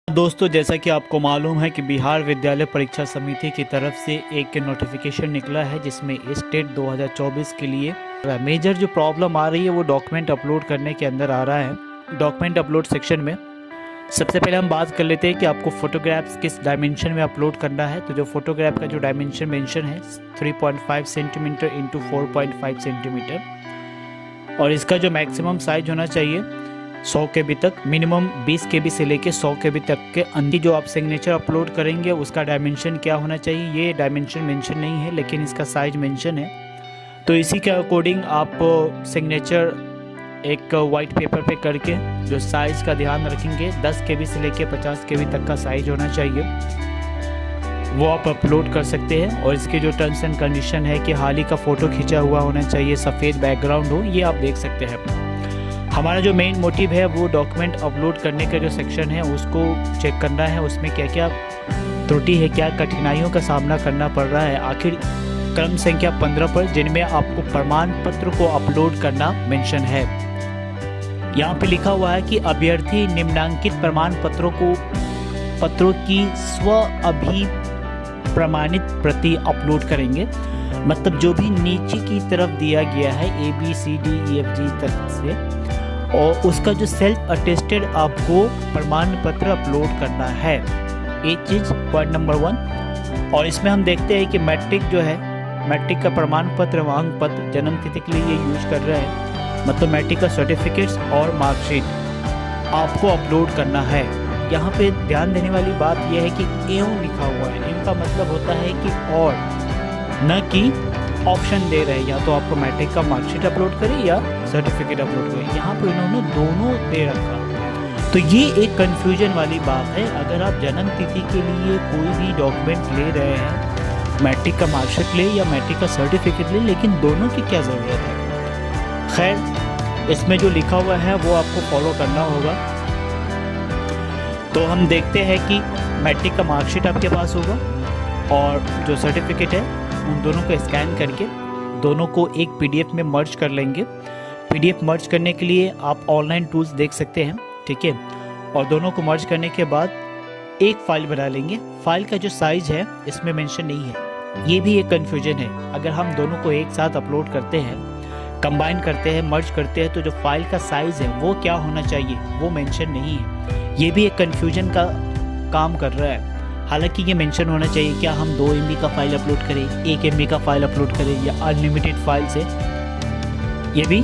दोस्तों, जैसा कि आपको मालूम है कि बिहार विद्यालय परीक्षा समिति की तरफ से एक नोटिफिकेशन निकला है जिसमें स्टेट 2024 के लिए मेजर जो प्रॉब्लम आ रही है वो डॉक्यूमेंट अपलोड करने के अंदर आ रहा है। डॉक्यूमेंट अपलोड सेक्शन में सबसे पहले हम बात कर लेते हैं कि आपको फ़ोटोग्राफ्स किस डायमेंशन में अपलोड करना है। तो जो फोटोग्राफ का जो डायमेंशन मेंशन है 3.5 सेंटीमीटर इंटू 4.5 सेंटीमीटर और इसका जो मैक्सिमम साइज होना चाहिए 100 KB तक, मिनिमम 20 KB से लेके 100 KB तक के अंदर जो आप सिग्नेचर अपलोड करेंगे उसका डायमेंशन क्या होना चाहिए। ये डायमेंशन मेंशन नहीं है लेकिन इसका साइज मेंशन है। तो इसी के अकॉर्डिंग आप सिग्नेचर एक वाइट पेपर पे करके जो साइज़ का ध्यान रखेंगे 10 KB से लेके 50 KB तक का साइज होना चाहिए, वो आप अपलोड कर सकते हैं। और इसके जो टर्म्स एंड कंडीशन है कि हाल ही का फ़ोटो खींचा हुआ होना चाहिए, सफ़ेद बैकग्राउंड हो, ये आप देख सकते हैं। हमारा जो मेन मोटिव है वो डॉक्यूमेंट अपलोड करने का जो सेक्शन है उसको चेक करना है, उसमें क्या क्या त्रुटि है, क्या कठिनाइयों का सामना करना पड़ रहा है। आखिर क्रम संख्या 15 पर जिनमें आपको प्रमाण पत्र को अपलोड करना मेंशन है। यहाँ पे लिखा हुआ है कि अभ्यर्थी निम्नांकित प्रमाण पत्रों की स्व अभिप्रमाणित प्रति अपलोड करेंगे। मतलब जो भी नीचे की तरफ दिया गया है ABCDEFG तक से, और उसका जो सेल्फ अटेस्टेड आपको प्रमाण पत्र अपलोड करना है, ये चीज़ पॉइंट नंबर 1। और इसमें हम देखते हैं कि मैट्रिक जो है, मैट्रिक का प्रमाण पत्र, अंक पत्र, जन्म तिथि के लिए ये यूज कर रहे हैं। मतलब मैट्रिक का सर्टिफिकेट्स और मार्कशीट आपको अपलोड करना है। यहाँ पे ध्यान देने वाली बात यह है कि एवं लिखा हुआ है। एवं का मतलब होता है कि और, न कि ऑप्शन दे रहे हैं, या तो आपको मैट्रिक का मार्कशीट अपलोड करें या सर्टिफिकेट अपलोड करें। यहाँ पे इन्होंने दोनों दे रखा। तो ये एक कन्फ्यूजन वाली बात है। अगर आप जन्म तिथि के लिए कोई भी डॉक्यूमेंट ले रहे हैं, मैट्रिक का मार्कशीट ले या मैट्रिक का सर्टिफिकेट ले, लेकिन दोनों की क्या ज़रूरत है। खैर, इसमें जो लिखा हुआ है वो आपको फॉलो करना होगा। तो हम देखते हैं कि मैट्रिक का मार्कशीट आपके पास होगा और जो सर्टिफिकेट है उन दोनों को स्कैन करके दोनों को एक PDF में मर्ज कर लेंगे। PDF मर्ज करने के लिए आप ऑनलाइन टूल्स देख सकते हैं, ठीक है। और दोनों को मर्ज करने के बाद एक फ़ाइल बना लेंगे। फाइल का जो साइज़ है इसमें मेंशन नहीं है, ये भी एक कन्फ्यूजन है। अगर हम दोनों को एक साथ अपलोड करते हैं, कंबाइन करते हैं, मर्ज करते हैं, तो जो फाइल का साइज़ है वो क्या होना चाहिए वो मेंशन नहीं है। ये भी एक कन्फ्यूजन का काम कर रहा है। हालांकि ये मेंशन होना चाहिए, क्या हम 2 MB का फाइल अपलोड करें, 1 MB का फाइल अपलोड करें या अनलिमिटेड फाइल से, ये भी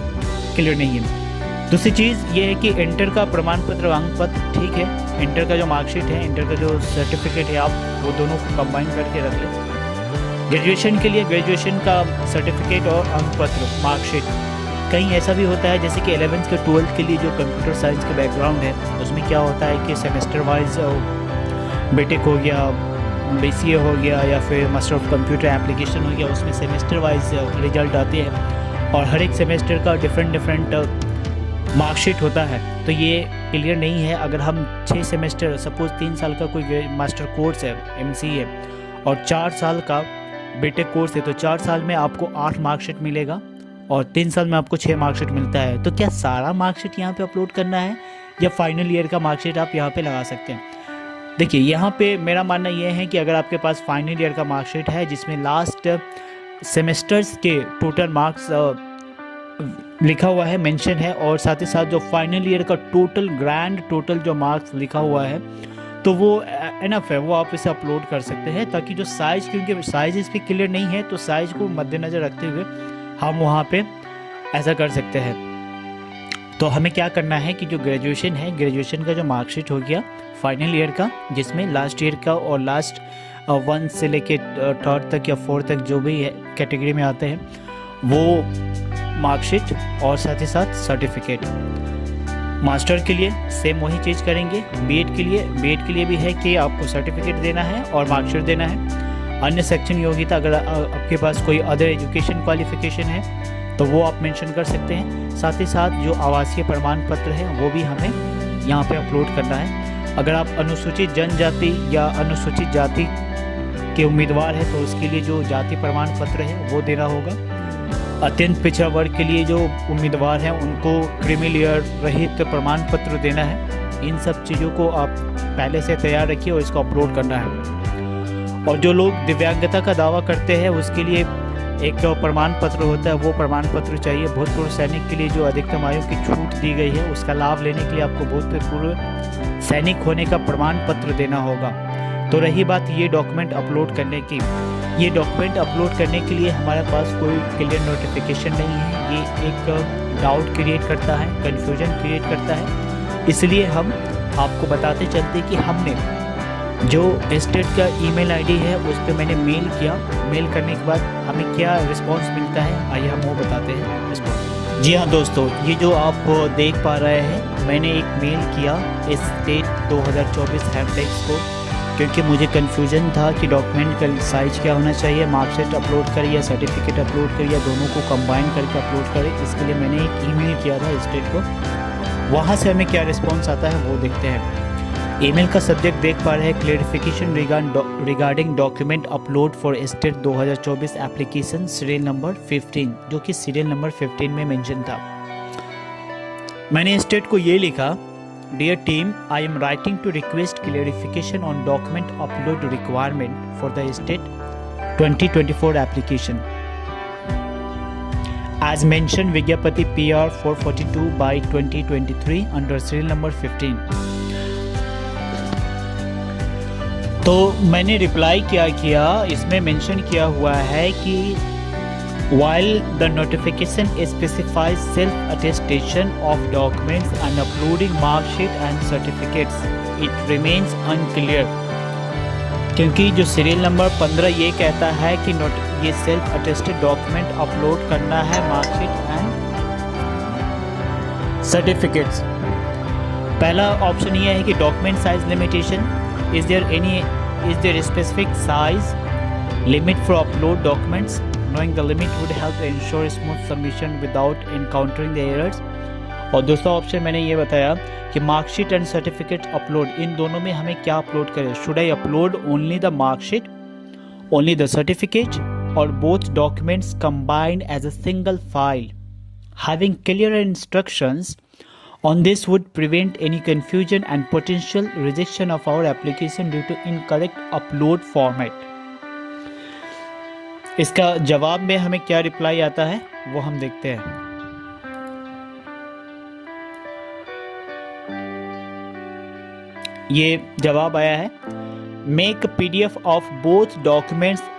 क्लियर नहीं है। दूसरी चीज़ ये है कि इंटर का प्रमाण पत्र, अंक पत्र, ठीक है, इंटर का जो मार्कशीट है, इंटर का जो सर्टिफिकेट है, आप वो दोनों को कंबाइन करके रख लें। ग्रेजुएशन के लिए ग्रेजुएशन का सर्टिफिकेट और अंक पत्र, मार्कशीट। कहीं ऐसा भी होता है जैसे कि 11th के 12th के लिए जो कंप्यूटर साइंस का बैकग्राउंड है उसमें क्या होता है कि सेमेस्टर वाइज बीटेक हो गया, BCA हो गया या फिर मास्टर ऑफ कंप्यूटर एप्लीकेशन हो गया, उसमें सेमेस्टर वाइज रिजल्ट आते हैं और हर एक सेमेस्टर का डिफरेंट मार्कशीट होता है। तो ये क्लियर नहीं है। अगर हम 6 सेमेस्टर, सपोज 3 साल का कोई मास्टर कोर्स है, MCA, और 4 साल का बीटेक कोर्स है, तो 4 साल में आपको 8 मार्कशीट मिलेगा और 3 साल में आपको 6 मार्कशीट मिलता है। तो क्या सारा मार्कशीट यहाँ पे अपलोड करना है या फाइनल ईयर का मार्कशीट आप यहाँ पे लगा सकते हैं। देखिए, यहाँ पे मेरा मानना ये है कि अगर आपके पास फाइनल ईयर का मार्कशीट है जिसमें लास्ट सेमेस्टर्स के टोटल मार्क्स लिखा हुआ है, मेंशन है, और साथ ही साथ जो फाइनल ईयर का टोटल ग्रैंड टोटल जो मार्क्स लिखा हुआ है, तो वो एनफ है, वो आप इसे अपलोड कर सकते हैं। ताकि जो साइज़, क्योंकि साइज़ इस पर क्लियर नहीं है, तो साइज़ को मद्देनज़र रखते हुए हम वहाँ पे ऐसा कर सकते हैं। तो हमें क्या करना है कि जो ग्रेजुएशन है, ग्रेजुएशन का जो मार्कशीट हो गया फाइनल ईयर का, जिसमें लास्ट ईयर का और लास्ट 1 से लेके 3rd तक या 4th तक जो भी है कैटेगरी में आते हैं, वो मार्कशीट और साथ ही साथ सर्टिफिकेट। मास्टर के लिए सेम वही चीज़ करेंगे। बीएड के लिए भी है कि आपको सर्टिफिकेट देना है और मार्कशीट देना है। अन्य शैक्षणिक योग्यता, अगर आपके पास कोई अदर एजुकेशन क्वालिफिकेशन है तो वो आप मेंशन कर सकते हैं। साथ ही साथ जो आवासीय प्रमाण पत्र है वो भी हमें यहाँ पे अपलोड करना है। अगर आप अनुसूचित जनजाति या अनुसूचित जाति के उम्मीदवार हैं तो उसके लिए जो जाति प्रमाण पत्र है वो देना होगा। अत्यंत पिछड़ा वर्ग के लिए जो उम्मीदवार हैं उनको क्रीमी लेयर रहित प्रमाण पत्र देना है। इन सब चीज़ों को आप पहले से तैयार रखिए और इसको अपलोड करना है। और जो लोग दिव्यांगता का दावा करते हैं उसके लिए एक प्रमाण पत्र होता है, वो प्रमाण पत्र चाहिए। भूतपूर्व सैनिक के लिए जो अधिकतम आयु की छूट दी गई है उसका लाभ लेने के लिए आपको भूतपूर्व सैनिक होने का प्रमाण पत्र देना होगा। तो रही बात ये डॉक्यूमेंट अपलोड करने की, ये डॉक्यूमेंट अपलोड करने के लिए हमारे पास कोई क्लियर नोटिफिकेशन नहीं है। ये एक डाउट क्रिएट करता है, कन्फ्यूजन क्रिएट करता है। इसलिए हम आपको बताते चलते कि हमने जो स्टेट का ईमेल आईडी है उस पर मैंने मेल किया। मेल करने के बाद हमें क्या रिस्पांस मिलता है आइए हम वो बताते हैं रिस्पांस। जी हाँ दोस्तों, ये जो आप देख पा रहे हैं, मैंने एक मेल किया स्टेट 2024 हेल्पडेस्क को, क्योंकि मुझे कन्फ्यूजन था कि डॉक्यूमेंट का साइज क्या होना चाहिए, मार्कशीट अपलोड करें या सर्टिफिकेट अपलोड करें या दोनों को कंबाइन करके अपलोड करें। इसके लिए मैंने एक ईमेल किया था स्टेट को। वहाँ से हमें क्या रिस्पांस आता है वो देखते हैं। ईमेल का सब्जेक्ट देख पा रहे हैं, clarification regarding document upload for state 2024 application serial number 15, जो कि सीरियल नंबर 15 में मेंशन था। मैंने स्टेट को ये लिखा, dear team, I am writing to request clarification on document upload requirement for the state 2024 application as mentioned विज्ञापति PR 442 by 2023 under serial number 15। तो मैंने रिप्लाई क्या किया, इसमें मेंशन किया हुआ है कि while the notification specifies self attestation of documents and uploading mark sheet and certificates, it remains unclear। क्योंकि जो सीरियल नंबर 15 ये कहता है कि ये सेल्फ अटेस्टेड डॉक्यूमेंट अपलोड करना है, मार्कशीट एंड सर्टिफिकेट्स। पहला ऑप्शन ये है कि document size limitation, is there specific size limit for upload documents, knowing the limit would help ensure smooth submission without encountering the errors. और दूसरा option मैंने ये बताया कि मार्कशीट एंड सर्टिफिकेट अपलोड, इन दोनों में हमें क्या अपलोड करें, should I upload only the marksheet, only the certificate, or both documents combined as a single file? Having clear instructions on this would prevent any confusion and potential rejection of our application due to incorrect upload format। इसका जवाब में हमें क्या reply आता है वो हम देखते हैं। ये जवाब आया है, make PDF of both documents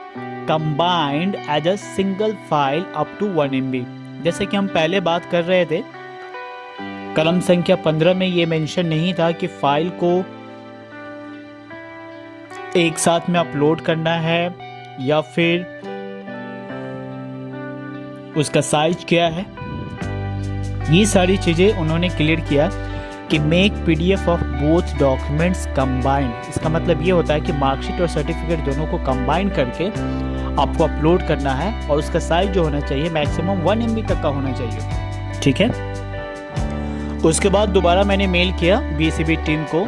combined as a single file up to 1 MB। जैसे कि हम पहले बात कर रहे थे, कलम संख्या 15 में ये मेंशन नहीं था कि फाइल को एक साथ में अपलोड करना है या फिर उसका साइज क्या है। ये सारी चीज़ें उन्होंने क्लियर किया कि make PDF of both documents combined. इसका मतलब ये होता है कि मार्कशीट और सर्टिफिकेट दोनों को कंबाइन करके आपको अपलोड करना है और उसका साइज जो होना चाहिए मैक्सिमम 1 MB तक का होना चाहिए। ठीक है, उसके बाद दोबारा मैंने मेल किया BCB टीम को,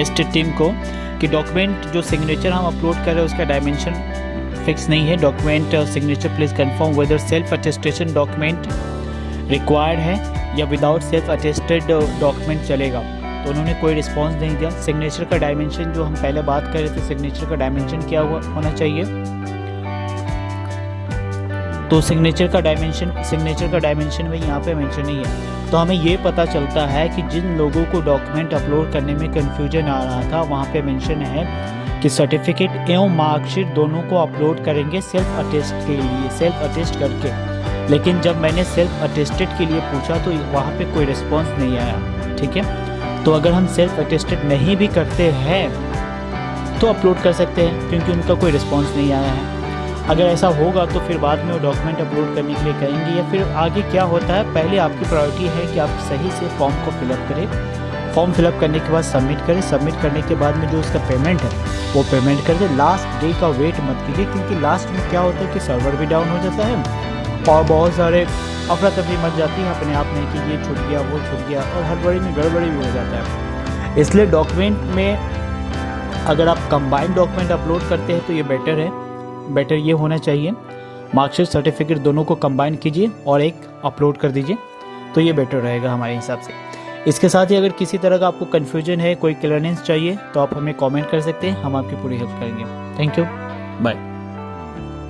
स्टेट टीम को, कि डॉक्यूमेंट जो सिग्नेचर हम अपलोड कर रहे हैं उसका डायमेंशन फिक्स नहीं है। Document signature please confirm weather self attestation document required है या विदाउट सेल्फ अटेस्टेड डॉक्यूमेंट चलेगा। तो उन्होंने कोई रिस्पांस नहीं दिया। सिग्नेचर का डायमेंशन जो हम पहले बात कर रहे थे, सिग्नेचर का डायमेंशन क्या होना चाहिए, तो सिग्नेचर का डायमेंशन में यहाँ पे मेंशन नहीं है। तो हमें ये पता चलता है कि जिन लोगों को डॉक्यूमेंट अपलोड करने में कन्फ्यूजन आ रहा था वहाँ पे मेंशन है कि सर्टिफिकेट एवं मार्कशीट दोनों को अपलोड करेंगे सेल्फ अटेस्ट के लिए, सेल्फ अटेस्ट करके। लेकिन जब मैंने सेल्फ अटेस्टेड के लिए पूछा तो वहाँ पे कोई रिस्पॉन्स नहीं आया। ठीक है, तो अगर हम सेल्फ अटेस्टेड नहीं भी करते हैं तो अपलोड कर सकते हैं क्योंकि उनका कोई रिस्पॉन्स नहीं आया है। अगर ऐसा होगा तो फिर बाद में वो डॉक्यूमेंट अपलोड करने के लिए कहेंगे या फिर आगे क्या होता है, पहले आपकी प्रायोरिटी है कि आप सही से फॉर्म को फिलअप करें। फॉर्म फिलअप करने के बाद सबमिट करें। सबमिट करने के बाद में जो उसका पेमेंट है वो पेमेंट कर दें। लास्ट डे का वेट मत कीजिए क्योंकि लास्ट में क्या होता है कि सर्वर भी डाउन हो जाता है और बहुत सारे अफरा तफरी मच जाती है अपने आप में कि ये छूट गया वो छूट गया और हड़बड़ी में गड़बड़ी भी हो जाता है। इसलिए डॉक्यूमेंट में अगर आप कंबाइंड डॉक्यूमेंट अपलोड करते हैं तो ये बेटर है। बेटर ये होना चाहिए मार्कशीट सर्टिफिकेट दोनों को कंबाइन कीजिए और एक अपलोड कर दीजिए, तो ये बेटर रहेगा हमारे हिसाब से। इसके साथ ही अगर किसी तरह का आपको कन्फ्यूजन है, कोई क्लियरेंस चाहिए, तो आप हमें कमेंट कर सकते हैं, हम आपकी पूरी हेल्प करेंगे। Thank you, bye.